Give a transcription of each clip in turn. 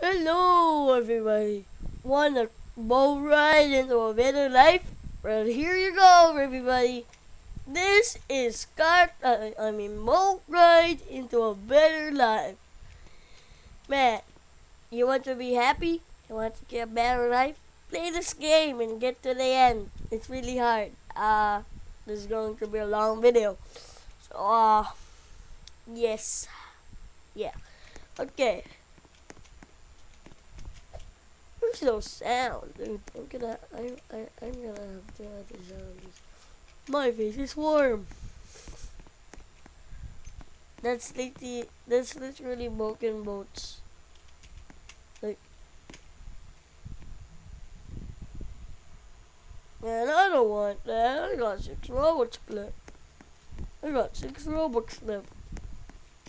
Hello, everybody. Want a boat ride into a better life? Well, here you go, everybody. This is boat ride into a better life. Man, you want to be happy? You want to get a better life? Play this game and get to the end. It's really hard. This is going to be a long video. So, yes. Yeah. Okay. There's no sound, dude. I'm gonna have to add the sound. My face is warm. That's literally broken boats. Like, man, I don't want that. I got 6 Robux left. I got 6 Robux left.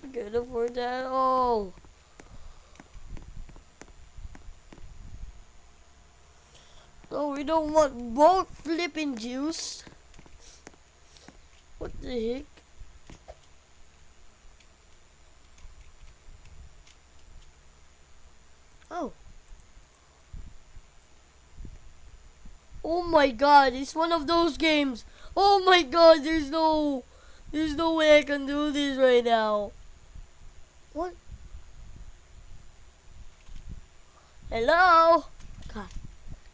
I can't afford that at all. No, we don't want boat flipping juice. What the heck? Oh. Oh my god, it's one of those games. Oh my god, there's no way I can do this right now. What? Hello? God,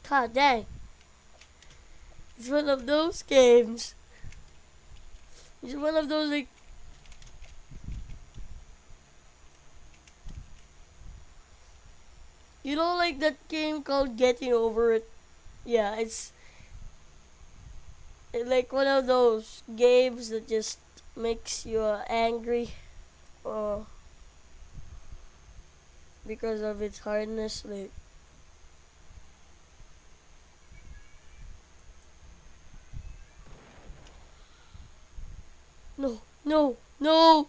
God dang. It's one of those games. It's one of those like like that game called Getting Over It. Yeah, it's like one of those games that just makes you angry uh, because of its hardness. Like, no, no, no,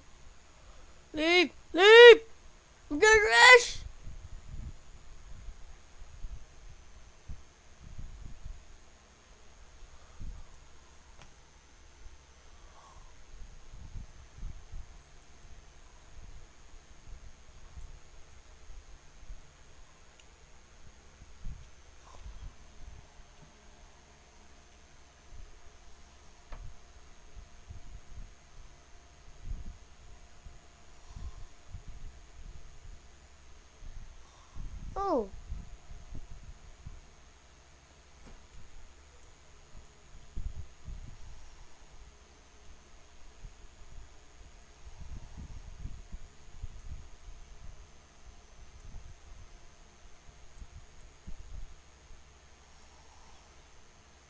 leave, leave! I'm gonna crash! Oh,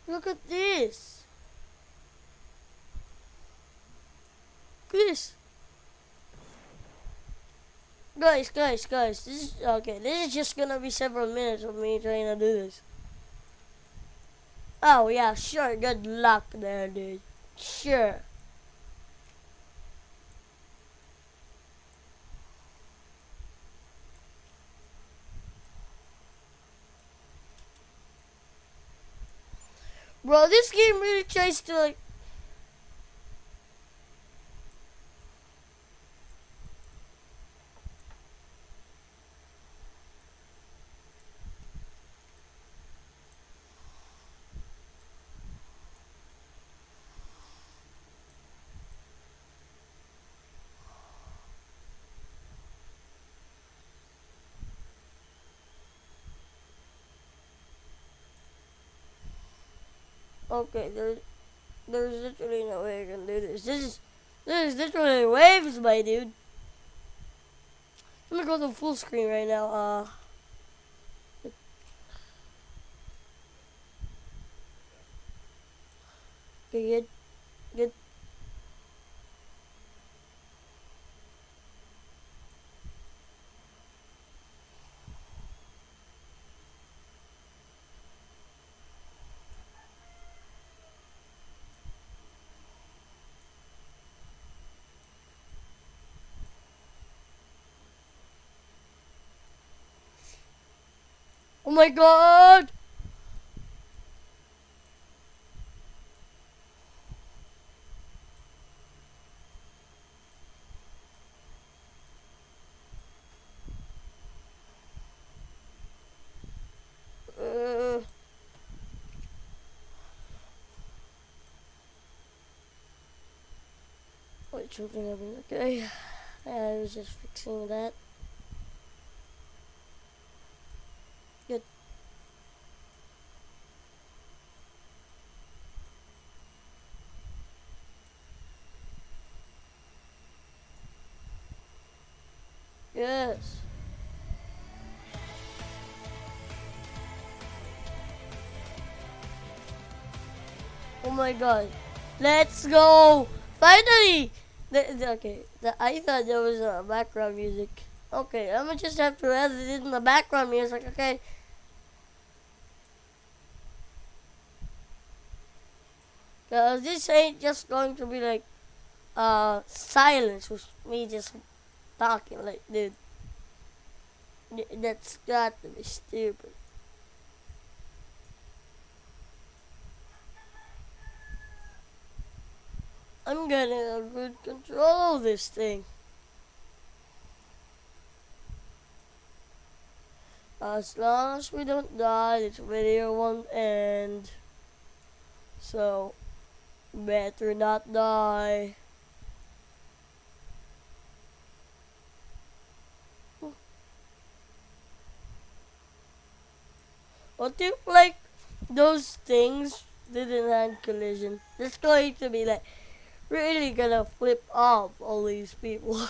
look at this. This. Guys, this is okay. This is just gonna be several minutes of me trying to do this. Oh yeah, sure. Good luck there, dude. Sure. Bro, this game really tries to like. Okay, there's literally no way I can do this. This is literally waves, my dude. I'm gonna go to full screen right now. Okay, good, good. Oh my god! something happened. Okay. I was just fixing that. Good. Yes. Oh my god. Let's go! Finally! I thought there was background music. Okay, I'm gonna just have to edit it in the background music, okay? Cause this ain't just going to be like silence with me just talking like dude. That's got to be stupid. I'm getting a good control of this thing. As long as we don't die, this video won't end. So, better not die. What if, like, those things didn't have collision? It's going to be, like, really gonna flip off all these people.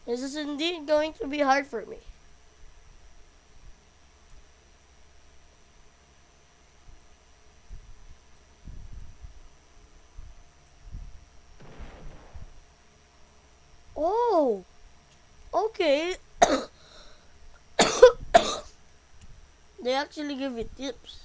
This is indeed going to be hard for me. Oh, okay. They actually give you tips.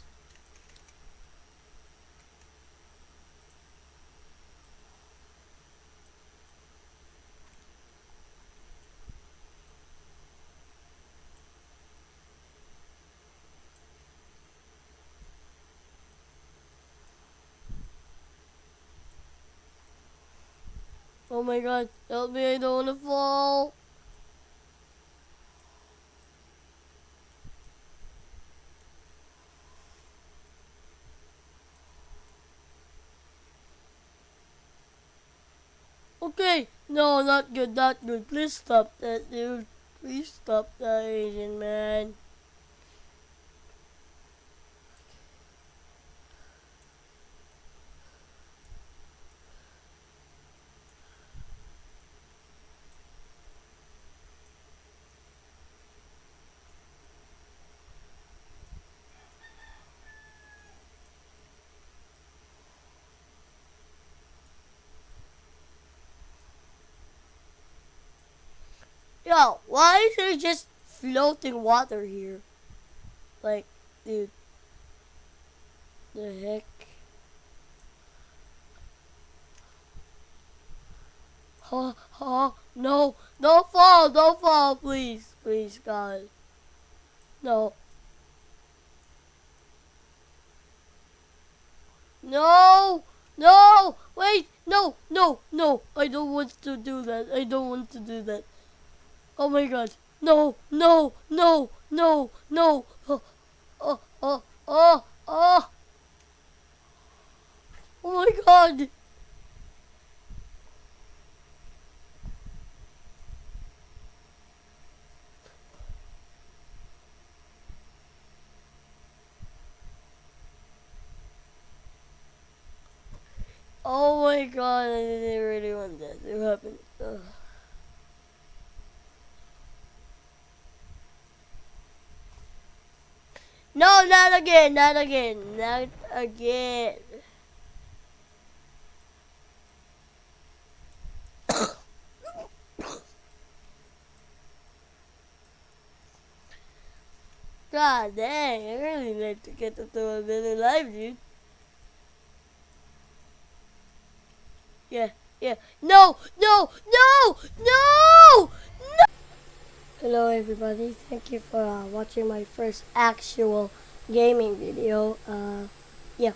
Oh my god, help me, I don't wanna fall. Okay, no, not good, not good. Please stop that, dude. Please stop that, Asian man. Yo, why is there just floating water here? Like, dude, the heck? No, don't fall, please, please, God. No, no, no, wait, no, I don't want to do that, I don't want to do that. Oh my god, no, oh, oh, oh, oh, oh my god. Oh my god, I didn't really want that to happen. Ugh. No, not again, not again, not again. God dang, I really like to get to throw a better life, dude. Yeah, yeah. No, no, no, no, no! Hello, everybody. Thank you for watching my first actual gaming video. Yeah.